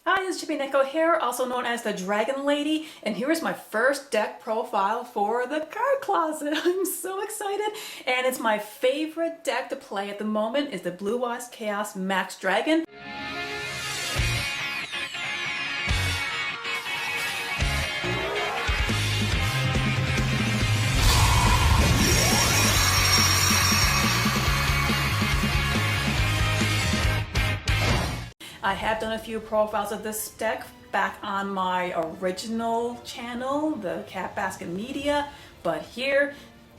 Hi, it's Chibi Neko here, also known as the Dragon Lady, and here is my first deck profile for the card closet. I'm so excited, and it's my favorite deck to play at the moment is the Blue Eyes Chaos Max Dragon. I have done a few profiles of this deck back on my original channel, the Cat Basket Media, but here,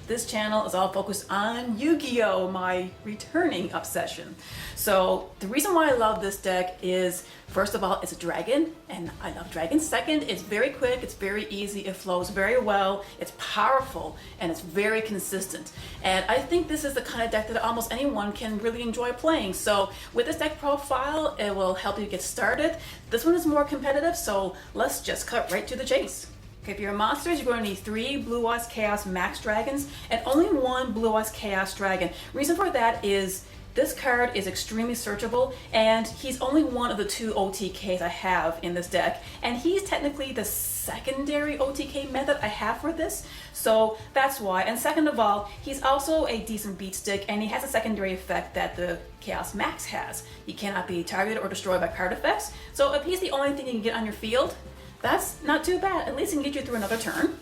this channel is all focused on Yu-Gi-Oh!, my returning obsession. So the reason why I love this deck is, first of all, it's a dragon, and I love dragons. Second, it's very quick, it's very easy, it flows very well, it's powerful, and it's very consistent. And I think this is the kind of deck that almost anyone can really enjoy playing. So with this deck profile, it will help you get started. This one is more competitive, so let's just cut right to the chase. Okay, for your monsters, you're going to need 3 Blue Eyes Chaos Max Dragons and only 1 Blue Eyes Chaos Dragon. Reason for that is this card is extremely searchable, and he's only one of the 2 OTKs I have in this deck, and he's technically the secondary OTK method I have for this, so that's why. And second of all, he's also a decent beat stick, and he has a secondary effect that the Chaos Max has. He cannot be targeted or destroyed by card effects, so if he's the only thing you can get on your field, that's not too bad. At least it can get you through another turn.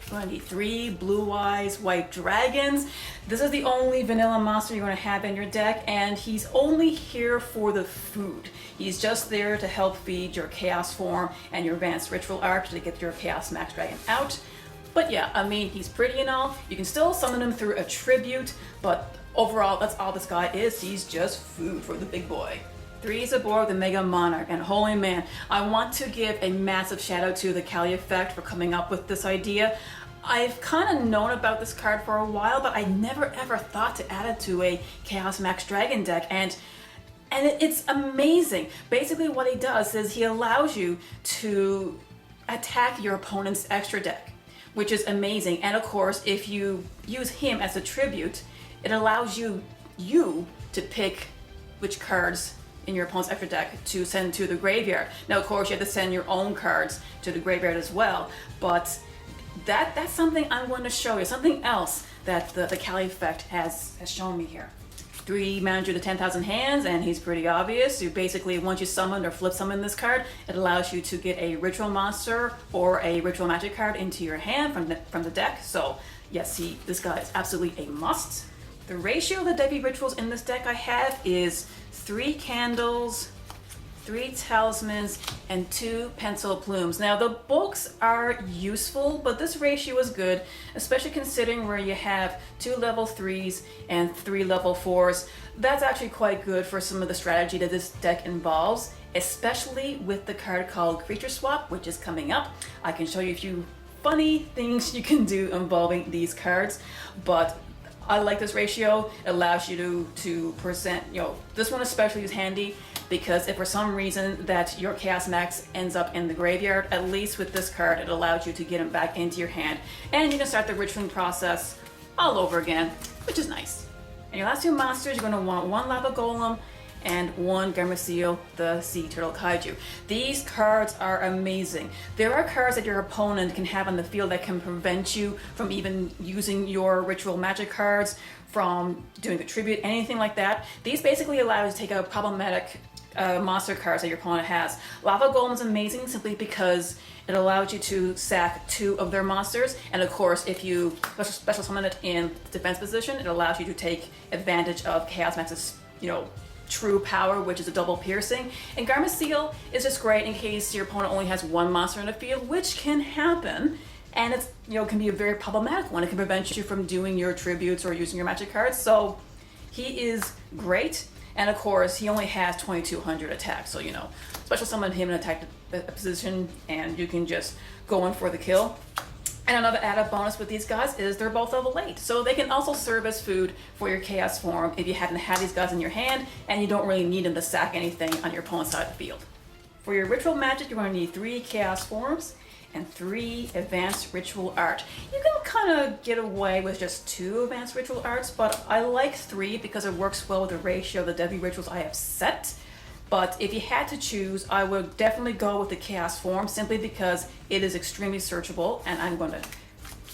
You're going to need 3 Blue Eyes White Dragons. This is the only vanilla monster you're going to have in your deck, and he's only here for the food. He's just there to help feed your Chaos form and your Advanced Ritual Arch to get your Chaos Max Dragon out. But yeah, I mean, he's pretty and all. You can still summon him through a tribute, but overall, that's all this guy is. He's just food for the big boy. 3 is aboard the Mega Monarch, and holy man, I want to give a massive shout out to the Kali Effect for coming up with this idea. I've kind of known about this card for a while, but I never ever thought to add it to a Chaos Max Dragon deck, and it's amazing. Basically what he does is he allows you to attack your opponent's extra deck, which is amazing. And of course, if you use him as a tribute, it allows you to pick which cards in your opponent's extra deck to send to the graveyard. Now, of course, you have to send your own cards to the graveyard as well, but that's something I'm going to show you, something else that the Kali Effect has shown me here. 3 manager to 10,000 hands, and he's pretty obvious. You basically, once you summon or flip summon this card, it allows you to get a ritual monster or a ritual magic card into your hand from the deck. So yes, this guy is absolutely a must. The ratio of the Devi rituals in this deck I have is 3 candles, 3 talismans, and 2 pencil plumes. Now the books are useful, but this ratio is good, especially considering where you have 2 level 3s and 3 level 4s. That's actually quite good for some of the strategy that this deck involves, especially with the card called Creature Swap, which is coming up. I can show you a few funny things you can do involving these cards, but I like this ratio. It allows you to present, this one especially is handy because if for some reason that your Chaos Max ends up in the graveyard, at least with this card, it allows you to get him back into your hand. And you can start the ritualing process all over again, which is nice. And your last 2 monsters, you're going to want 1 Lava Golem and 1 Garmasil, the Sea Turtle Kaiju. These cards are amazing. There are cards that your opponent can have on the field that can prevent you from even using your ritual magic cards, from doing a tribute, anything like that. These basically allow you to take out problematic monster cards that your opponent has. Lava Golem is amazing simply because it allows you to sack 2 of their monsters, and of course if you special summon it in defense position, it allows you to take advantage of Chaos Max's true power, which is a double piercing. And Garmasil is just great in case your opponent only has 1 monster in the field, which can happen, and it's can be a very problematic one. It can prevent you from doing your tributes or using your magic cards. So he is great, and of course he only has 2200 attack, so special summon him and attack the position and you can just go in for the kill. And another added bonus with these guys is they're both level 8, so they can also serve as food for your Chaos form if you happen to have these guys in your hand and you don't really need them to sack anything on your opponent's side of the field. For your ritual magic, you're going to need 3 Chaos forms and 3 Advanced Ritual Art. You can kind of get away with just 2 Advanced Ritual Arts, but I like 3 because it works well with the ratio of the Devi rituals I have set. But if you had to choose, I would definitely go with the Chaos form simply because it is extremely searchable, and I'm going to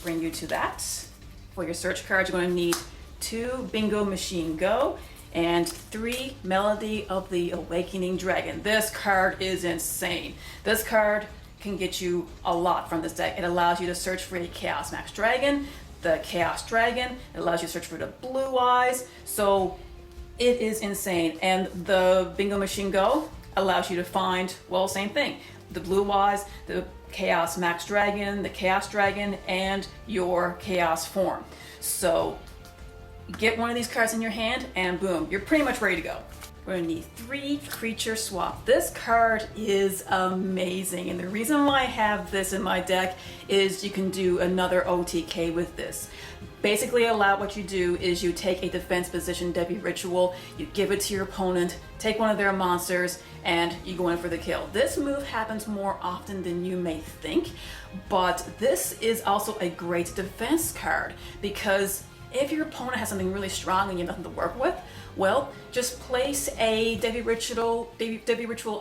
bring you to that. For your search cards, you're going to need 2 Bingo Machine Go and 3 Melody of the Awakening Dragon. This card is insane. This card can get you a lot from this deck. It allows you to search for a Chaos Max Dragon, the Chaos Dragon. It allows you to search for the Blue Eyes. So it is insane. And the Bingo Machine Go allows you to find, well, same thing. The Blue Eyes, the Chaos Max Dragon, the Chaos Dragon, and your Chaos form. So get one of these cards in your hand and boom, you're pretty much ready to go. We're gonna need 3 creature swap. This card is amazing, and the reason why I have this in my deck is you can do another OTK with this. Basically, what you do is you take a defense position Devi Ritual, you give it to your opponent, take one of their monsters, and you go in for the kill. This move happens more often than you may think, but this is also a great defense card because if your opponent has something really strong and you have nothing to work with, well, just place a Devi Ritual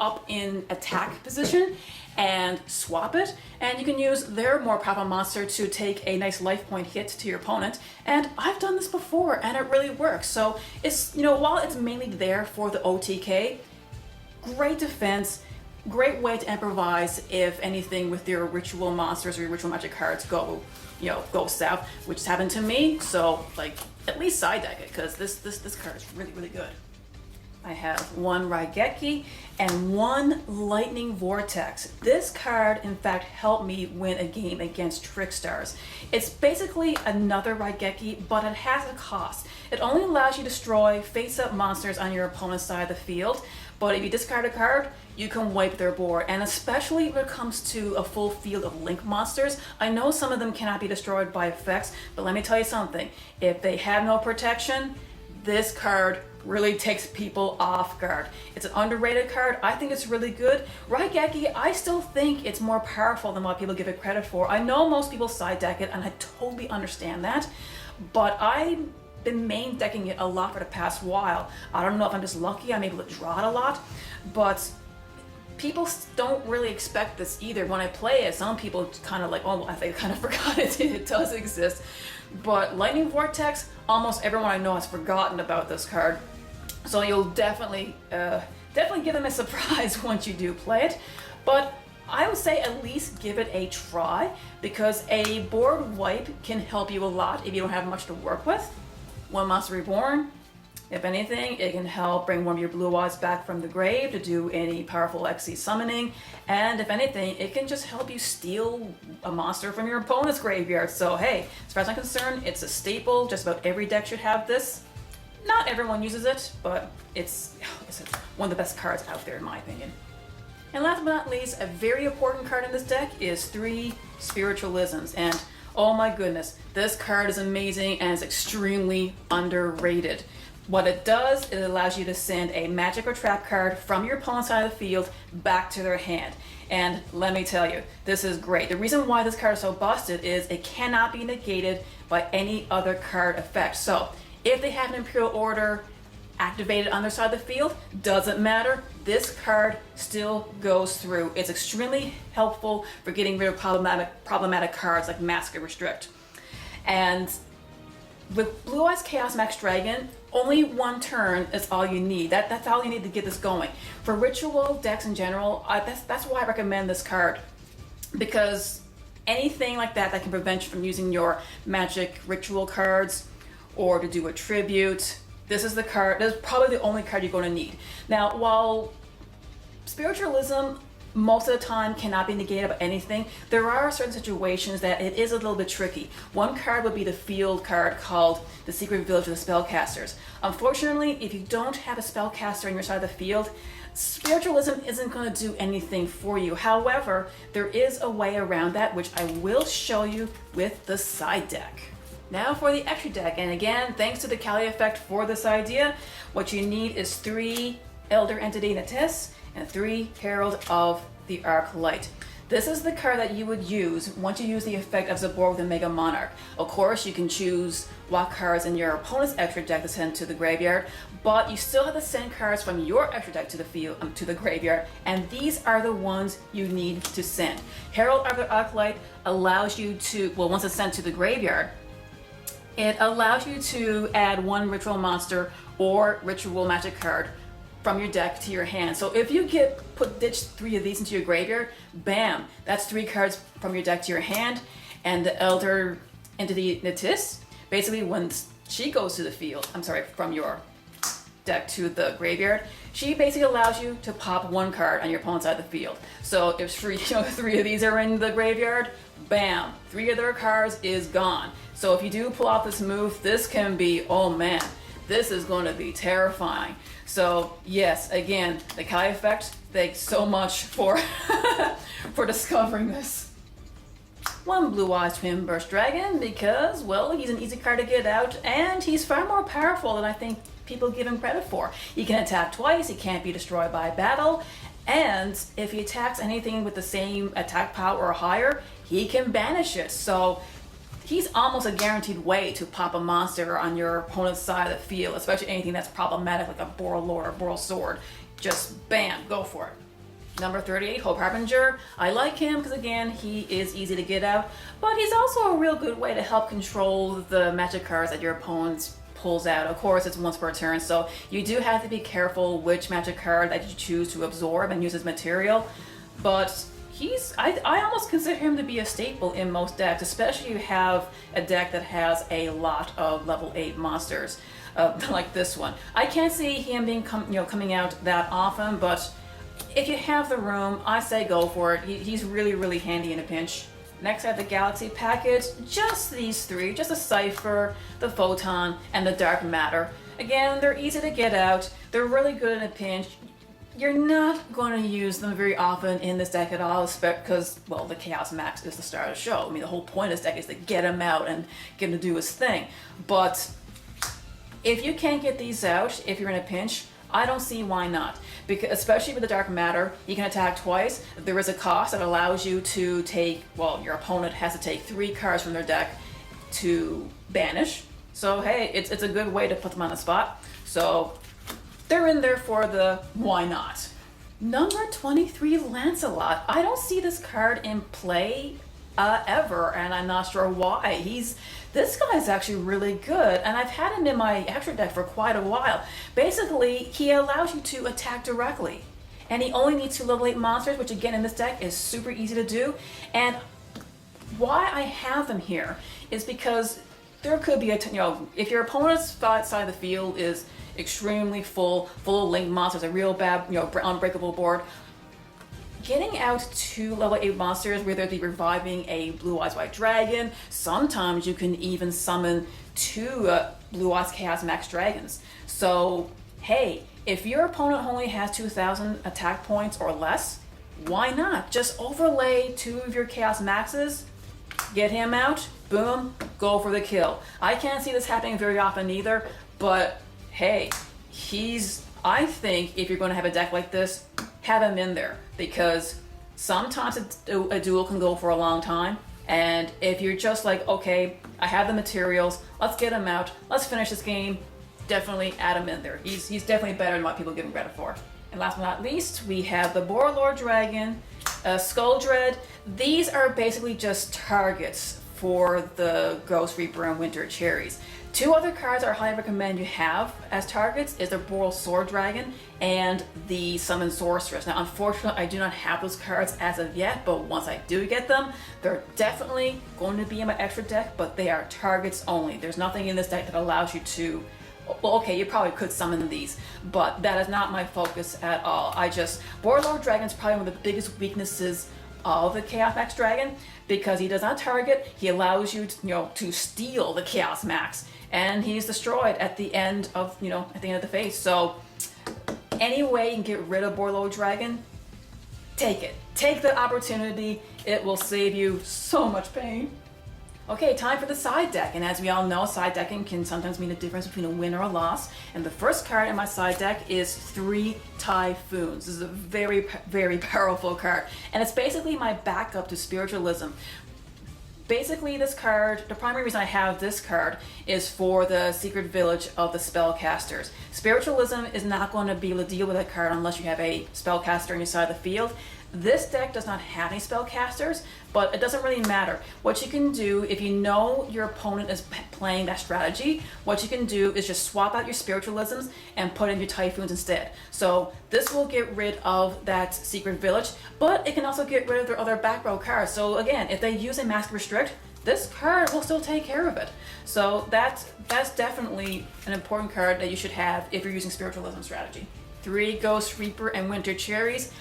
up in attack position and swap it, and you can use their more powerful monster to take a nice life point hit to your opponent. And I've done this before and it really works. So it's, while it's mainly there for the OTK, great defense, great way to improvise if anything with your ritual monsters or your ritual magic cards go south, which has happened to me. So at least side deck it, because this card is really, really good. I have 1 Raigeki and 1 Lightning Vortex. This card, in fact, helped me win a game against Trickstars. It's basically another Raigeki, but it has a cost. It only allows you to destroy face-up monsters on your opponent's side of the field, but if you discard a card, you can wipe their board. And especially when it comes to a full field of Link monsters, I know some of them cannot be destroyed by effects, but let me tell you something. If they have no protection, this card really takes people off guard. It's an underrated card. I think it's really good. Raigeki, I still think it's more powerful than what people give it credit for. I know most people side deck it, and I totally understand that, but I've been main decking it a lot for the past while. I don't know if I'm just lucky, I'm able to draw it a lot, but people don't really expect this either. When I play it, some people kind of they kind of forgot it does exist. But Lightning Vortex, almost everyone I know has forgotten about this card. So you'll definitely give them a surprise once you do play it. But I would say at least give it a try, because a board wipe can help you a lot if you don't have much to work with. 1 Monster Reborn, if anything, it can help bring one of your Blue Eyes back from the grave to do any powerful XC summoning. And if anything, it can just help you steal a monster from your opponent's graveyard. So hey, as far as I'm concerned, it's a staple. Just about every deck should have this. Not everyone uses it, but it's one of the best cards out there in my opinion. And last but not least, a very important card in this deck is 3 Spiritualisms. And oh my goodness, this card is amazing and is extremely underrated. What it does is it allows you to send a magic or trap card from your opponent's side of the field back to their hand. And let me tell you, this is great. The reason why this card is so busted is it cannot be negated by any other card effect. So if they have an Imperial Order activated on their side of the field, doesn't matter, this card still goes through. It's extremely helpful for getting rid of problematic cards like Mask and Restrict. And with Blue Eyes Chaos Max Dragon, only 1 turn is all you need. That's all you need to get this going. For ritual decks in general, that's why I recommend this card, because anything like that can prevent you from using your magic ritual cards or to do a tribute, this is the card. This is probably the only card you're going to need. Now, while Spiritualism most of the time cannot be negated by anything, there are certain situations that it is a little bit tricky. 1 card would be the field card called the Secret Village of the Spellcasters. Unfortunately, if you don't have a spellcaster on your side of the field, Spiritualism isn't going to do anything for you. However, there is a way around that, which I will show you with the side deck. Now for the extra deck, and again, thanks to the Kali effect for this idea, what you need is 3 Elder Entity Natis and 3 Herald of the Arc Light. This is the card that you would use once you use the effect of Zabor with the Mega Monarch. Of course, you can choose what cards in your opponent's extra deck to send to the graveyard, but you still have to send cards from your extra deck to the field, to the graveyard, and these are the ones you need to send. Herald of the Acolyte allows you to, well, once it's sent to the graveyard, it allows you to add one ritual monster or ritual magic card from your deck to your hand. So if you ditch 3 of these into your graveyard, bam, that's 3 cards from your deck to your hand. And the Elder Entity Natis, basically when she goes to the field, from your deck to the graveyard, she basically allows you to pop 1 card on your opponent's side of the field. So if 3 of these are in the graveyard, bam, 3 of their cards is gone. So if you do pull off this move, this can be, oh man, this is going to be terrifying. So yes, again, the Kai effect, thanks so much for for discovering this. 1 Blue Eyes Twin Burst Dragon because, well, he's an easy card to get out and he's far more powerful than I think people give him credit for. He can attack twice, he can't be destroyed by battle, and if he attacks anything with the same attack power or higher, he can banish it. So he's almost a guaranteed way to pop a monster on your opponent's side of the field, especially anything that's problematic like a Boral Lord or Boral Sword. Just bam, go for it. Number 38, Hope Harbinger. I like him because, again, he is easy to get out, but he's also a real good way to help control the magic cards that your opponent pulls out. Of course, it's once per turn, so you do have to be careful which magic card that you choose to absorb and use as material, but I almost consider him to be a staple in most decks, especially if you have a deck that has a lot of level 8 monsters, like this one. I can't see him being coming out that often, but if you have the room, I say go for it. He's really, really handy in a pinch. Next I have the Galaxy package, just these 3, just a Cipher, the Photon, and the Dark Matter. Again, they're easy to get out, they're really good in a pinch. You're not going to use them very often in this deck at all, because, well, the Chaos Max is the star of the show. I mean, the whole point of this deck is to get him out and get him to do his thing. But if you can't get these out, if you're in a pinch, I don't see why not. Because, especially with the Dark Matter, you can attack twice. There is a cost that allows you to take, well, your opponent has to take 3 cards from their deck to banish. So, hey, it's a good way to put them on the spot. So they're in there for the why not. Number 23, Lancelot. I don't see this card in play ever, and I'm not sure why. This guy's actually really good, and I've had him in my extra deck for quite a while. Basically, he allows you to attack directly, and he only needs 2 level 8 monsters, which again in this deck is super easy to do. And why I have him here is because there could be if your opponent's side of the field is extremely full of linked monsters, a real bad, unbreakable board, getting out 2 level 8 monsters, whether it be reviving a Blue Eyes White Dragon, sometimes you can even summon 2 Blue Eyes Chaos Max Dragons. So, hey, if your opponent only has 2,000 attack points or less, why not? Just overlay 2 of your Chaos Maxes, get him out, boom, go for the kill. I can't see this happening very often either, but hey, I think if you're going to have a deck like this, have him in there, because sometimes a duel can go for a long time, and if you're just like, okay, I have the materials, let's get him out, let's finish this game, definitely add him in there. He's definitely better than what people give him credit for. And last but not least, we have the Borlord Dragon, Skull Dread. These are basically just targets for the Ghost Reaper and Winter Cherries. 2 other cards I highly recommend you have as targets is the Boral Sword Dragon and the Summon Sorceress. Now, unfortunately, I do not have those cards as of yet, but once I do get them, they're definitely going to be in my extra deck, but they are targets only. There's nothing in this deck that allows you to, well, okay, you probably could summon these, but that is not my focus at all. Borlord Dragon is probably one of the biggest weaknesses of the Chaos Max Dragon, because he does not target, he allows you to steal the Chaos Max, and he's destroyed at the end of the phase. So any way you can get rid of Borlord Dragon, take it. Take the opportunity. It will save you so much pain. Okay, time for the side deck, and as we all know, side decking can sometimes mean a difference between a win or a loss, and the first card in my side deck is 3 Typhoons. This is a very, very powerful card, and it's basically my backup to Spiritualism. Basically, this card, the primary reason I have this card is for the secret village of the spellcasters. Spiritualism is not going to be able to deal with that card unless you have a spellcaster on your side of the field. This deck does not have any spellcasters, but it doesn't really matter. What you can do, if you know your opponent is playing that strategy, what you can do is just swap out your Spiritualisms and put in your Typhoons instead. So this will get rid of that secret village, but it can also get rid of their other back row cards. So again, if they use a Mask Restrict, this card will still take care of it. So that's definitely an important card that you should have if you're using Spiritualism strategy. 3 Ghost Reaper and Winter Cherries.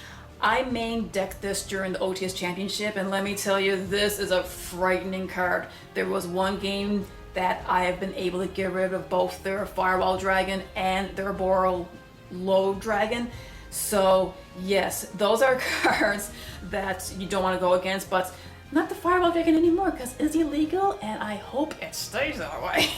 I main decked this during the OTS Championship, and let me tell you, this is a frightening card. There was one game that I have been able to get rid of both their Firewall Dragon and their Boral Low Dragon. So yes, those are cards that you don't want to go against, but not the Firewall Dragon anymore because it's illegal, and I hope it stays that way.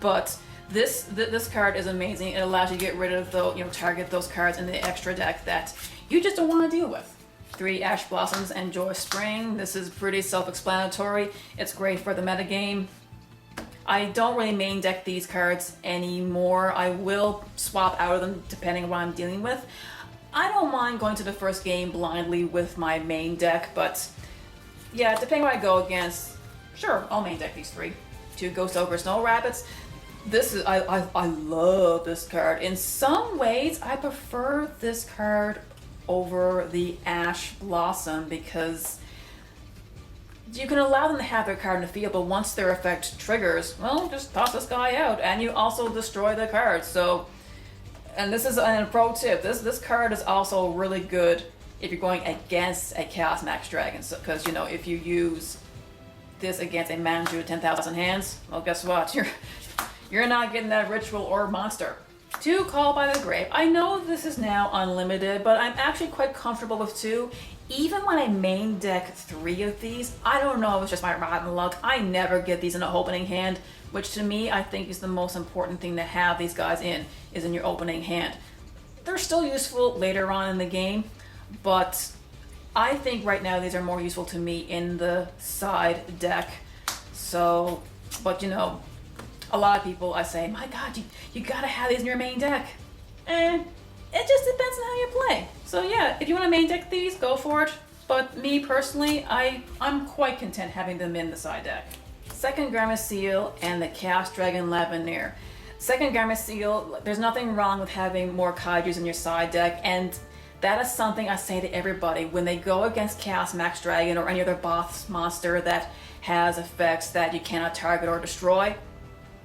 But this card is amazing. It allows you to get rid of target those cards in the extra deck that you just don't want to deal with. 3 Ash Blossoms and Joy Spring. This is pretty self-explanatory. It's great for the metagame. I don't really main deck these cards anymore. I will swap out of them depending on what I'm dealing with. I don't mind going to the first game blindly with my main deck, but yeah, depending on what I go against, sure, I'll main deck these 3. 2 Ghost Ogre Snow Rabbits. I love this card. In some ways, I prefer this card over the Ash Blossom because you can allow them to have their card in the field, but once their effect triggers, well, just toss this guy out, and you also destroy the card. So, and this is a pro tip. This card is also really good if you're going against a Chaos Max Dragon, because if you use this against a Manju with 10,000 hands, well, guess what? You're not getting that ritual or monster. 2 Call by the Grave. I know this is now unlimited, but I'm actually quite comfortable with 2. Even when I main deck 3 of these, I don't know if it's just my rotten luck. I never get these in an opening hand, which to me I think is the most important thing to have these guys is in your opening hand. They're still useful later on in the game, but I think right now these are more useful to me in the side deck. So, but a lot of people, I say, my God, you gotta have these in your main deck. And it just depends on how you play. So yeah, if you want to main deck these, go for it. But me personally, I'm quite content having them in the side deck. 2nd Garmasil and the Chaos Dragon Lavanier. 2nd Garmasil, there's nothing wrong with having more kaijus in your side deck, and that is something I say to everybody when they go against Chaos Max Dragon or any other boss monster that has effects that you cannot target or destroy.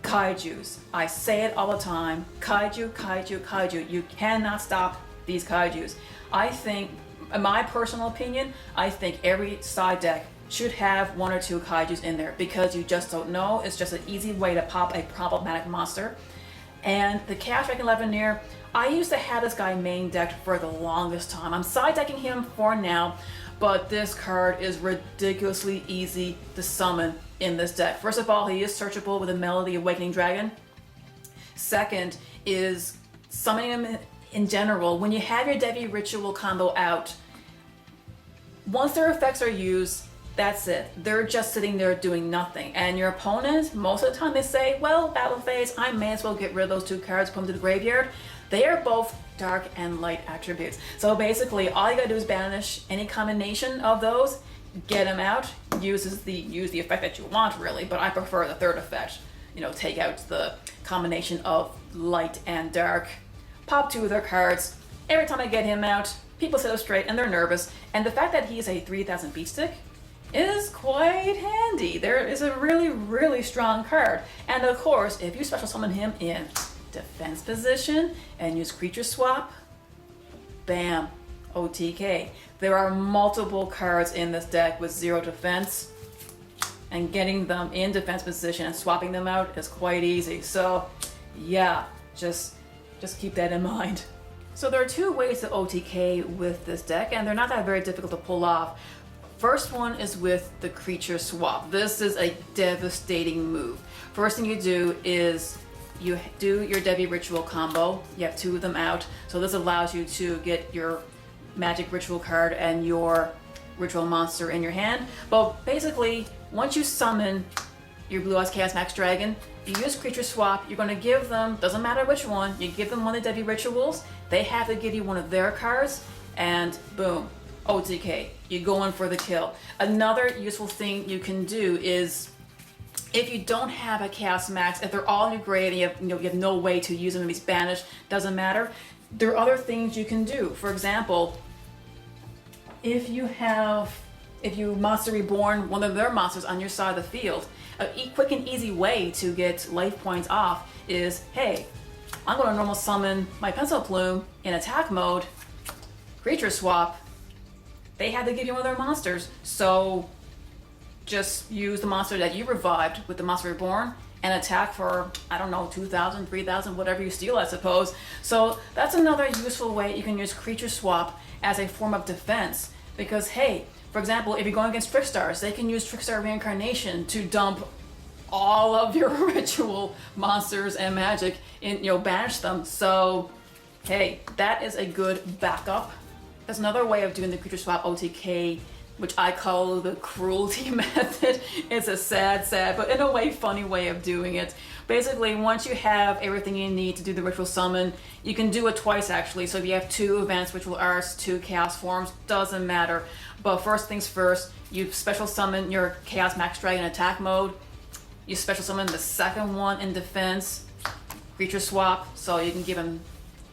Kaijus. I say it all the time. Kaiju, kaiju, kaiju. You cannot stop these kaijus. I think, in my personal opinion, I think every side deck should have 1 or 2 kaijus in there because you just don't know. It's just an easy way to pop a problematic monster. And the Chaos Dragon Lavanier, I used to have this guy main decked for the longest time. I'm side decking him for now, but this card is ridiculously easy to summon in this deck. First of all, he is searchable with a Melody Awakening Dragon. Second is summoning him in general. When you have your Devi Ritual combo out, once their effects are used, that's it. They're just sitting there doing nothing. And your opponent, most of the time they say, well, battle phase, I may as well get rid of those 2 cards, put them to the graveyard. They are both dark and light attributes. So basically, all you gotta do is banish any combination of those, get them out, use the effect that you want really, but I prefer the 3rd effect. Take out the combination of light and dark, pop 2 of their cards. Every time I get him out, people sit up straight and they're nervous, and the fact that he's a 3000 beat stick is quite handy. There is a really, really strong card. And of course, if you special summon him in defense position and use creature swap, bam, OTK. There are multiple cards in this deck with 0 defense, and getting them in defense position and swapping them out is quite easy. So yeah, just keep that in mind. So there are 2 ways to OTK with this deck, and they're not that very difficult to pull off. First one is with the creature swap. This is a devastating move. First thing you do is you do your Devi Ritual combo. You have 2 of them out. So this allows you to get your magic ritual card and your ritual monster in your hand. But basically, once you summon your Blue Eyes Chaos Max Dragon, you use creature swap, you're going to give them, doesn't matter which one, you give them one of the Devi Rituals, they have to give you one of their cards, and boom, OTK, you go in for the kill. Another useful thing you can do is, if you don't have a Chaos Max, if they're all in your grade and you have no way to use them, maybe Spanish, doesn't matter, there are other things you can do. For example, if you Monster Reborn one of their monsters on your side of the field, a quick and easy way to get life points off is, hey, I'm going to normal summon my Pencil Plume in attack mode, creature swap, they had to give you one of their monsters, so just use the monster that you revived with the Monster Reborn and attack for, I don't know, 2,000, 3,000, whatever you steal, I suppose. So that's another useful way you can use creature swap as a form of defense, because hey, for example, if you're going against Trickstars, they can use Trickstar Reincarnation to dump all of your ritual monsters and magic in, banish them. So, hey, that is a good backup. That's another way of doing the creature swap OTK, which I call the cruelty method. It's a sad, but in a way funny way of doing it. Basically, once you have everything you need to do the ritual summon, you can do it twice actually. So if you have 2 advanced ritual arts, 2 chaos forms, doesn't matter. But first things first, you special summon your Chaos Max Dragon attack mode. You special summon the second one in defense, creature swap, so you can give them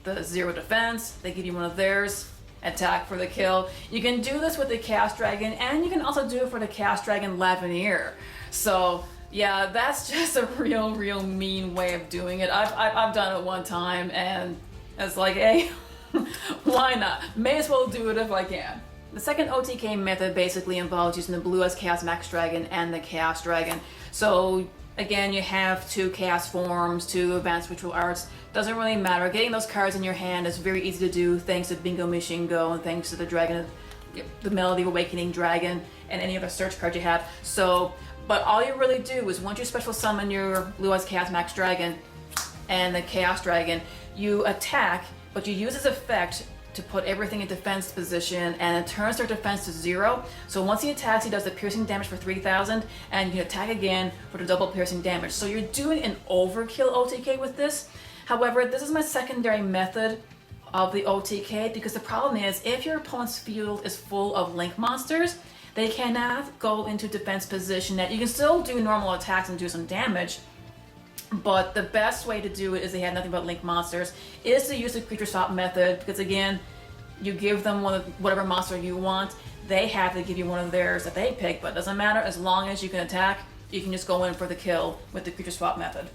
the 0 defense, they give you one of theirs, attack for the kill. You can do this with the Chaos Dragon, and you can also do it for the Chaos Dragon Lavinier. So yeah, that's just a real mean way of doing it. I've done it one time, and it's like, hey, why not? May as well do it if I can. The second OTK method basically involves using the Blue Eyes Chaos Max Dragon and the Chaos Dragon. So again, you have 2 chaos forms, 2 advanced ritual arts. Doesn't really matter. Getting those cards in your hand is very easy to do thanks to Bingo Mishingo and thanks to the Dragon, the Melody of Awakening Dragon, and any other search card you have. So, but all you really do is once you special summon your Blue Eyes Chaos Max Dragon and the Chaos Dragon, you attack, but you use its effect to put everything in defense position, and it turns their defense to 0. So once he attacks, he does the piercing damage for 3,000, and you can attack again for the double piercing damage. So you're doing an overkill OTK with this. However, this is my secondary method of the OTK, because the problem is, if your opponent's field is full of link monsters, they cannot go into defense position. That you can still do normal attacks and do some damage, but the best way to do it is they have nothing but link monsters, is to use the creature swap method, because again, you give them whatever monster you want, they have to give you one of theirs that they pick, but it doesn't matter, as long as you can attack, you can just go in for the kill with the creature swap method.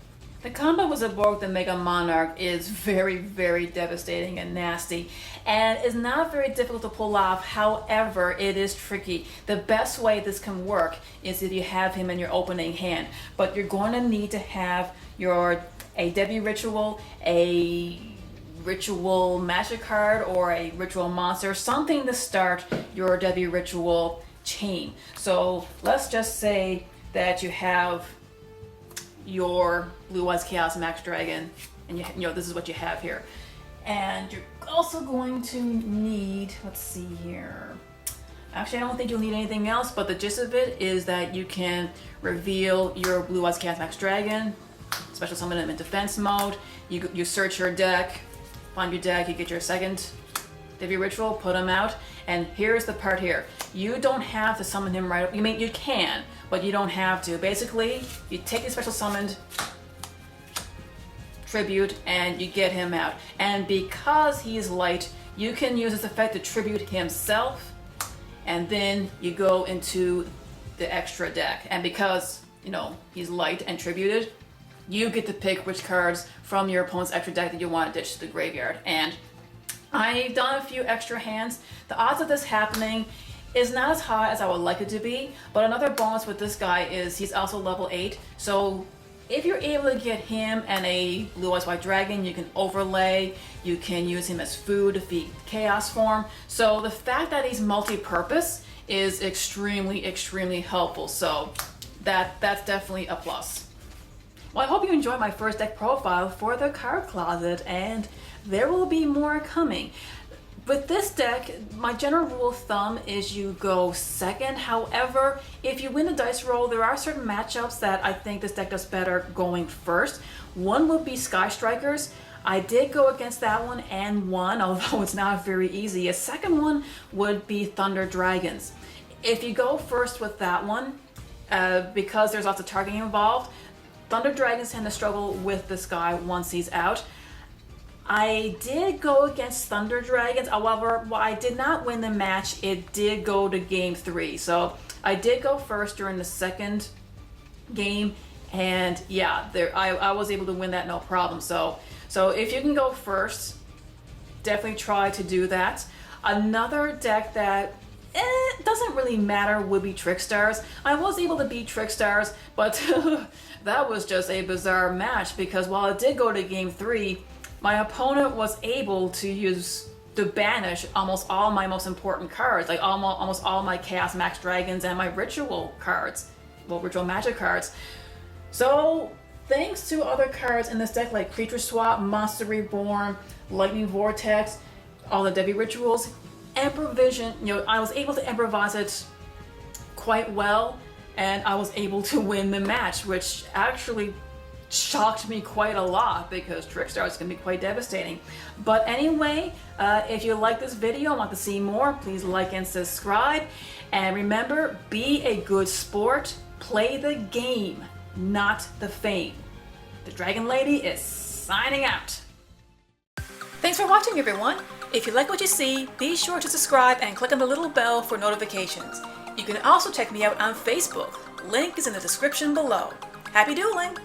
The combo with Zaborg the Mega Monarch is very devastating and nasty, and is not very difficult to pull off. However, it is tricky. The best way this can work is if you have him in your opening hand, but you're going to need to have a Devi Ritual, a ritual magic card, or a ritual monster, something to start your Devi Ritual chain. So let's just say that you have your Blue Eyes Chaos Max Dragon, and this is what you have here. And you're also going to need, let's see here. Actually, I don't think you'll need anything else, but the gist of it is that you can reveal your Blue Eyes Chaos Max Dragon, special summon him in defense mode. You search your deck, find your deck, you get your second Devi Ritual, put him out, and here's the part here. You don't have to summon him right away. You mean you can, but you don't have to. Basically, you take the special summoned tribute and you get him out. And because he's light, you can use this effect to tribute himself, and then you go into the extra deck. And because, he's light and tributed, you get to pick which cards from your opponent's extra deck that you want to ditch to the graveyard. And I've done a few extra hands. The odds of this happening is not as high as I would like it to be, but another bonus with this guy is he's also level 8. So if you're able to get him and a Blue Eyes White Dragon, you can overlay, you can use him as food to feed Chaos form. So the fact that he's multi-purpose is extremely helpful. So that's definitely a plus. Well, I hope you enjoyed my first deck profile for the card closet, and there will be more coming. With this deck, my general rule of thumb is you go second. However, if you win a dice roll, there are certain matchups that I think this deck does better going first. One would be Sky Strikers. I did go against that one and won, although it's not very easy. A second one would be Thunder Dragons. If you go first with that one, because there's lots of targeting involved, Thunder Dragons tend to struggle with this guy once he's out. I did go against Thunder Dragons, however, while I did not win the match, it did go to game 3. So I did go first during the second game, and yeah, I was able to win that no problem. So if you can go first, definitely try to do that. Another deck that doesn't really matter would be Trickstars. I was able to beat Trickstars, but that was just a bizarre match because while it did go to game 3, my opponent was able to banish almost all my most important cards, like almost all my Chaos Max Dragons and my Ritual cards, well, Ritual Magic cards. So thanks to other cards in this deck like Creature Swap, Monster Reborn, Lightning Vortex, all the Devi Rituals, Improvision, I was able to improvise it quite well, and I was able to win the match, which actually shocked me quite a lot because Trickstars can be quite devastating. But anyway, if you like this video and want to see more, please like and subscribe. And remember, be a good sport, play the game, not the fame. The Dragon Lady is signing out. Thanks for watching, everyone. If you like what you see, be sure to subscribe and click on the little bell for notifications. You can also check me out on Facebook. Link is in the description below. Happy dueling!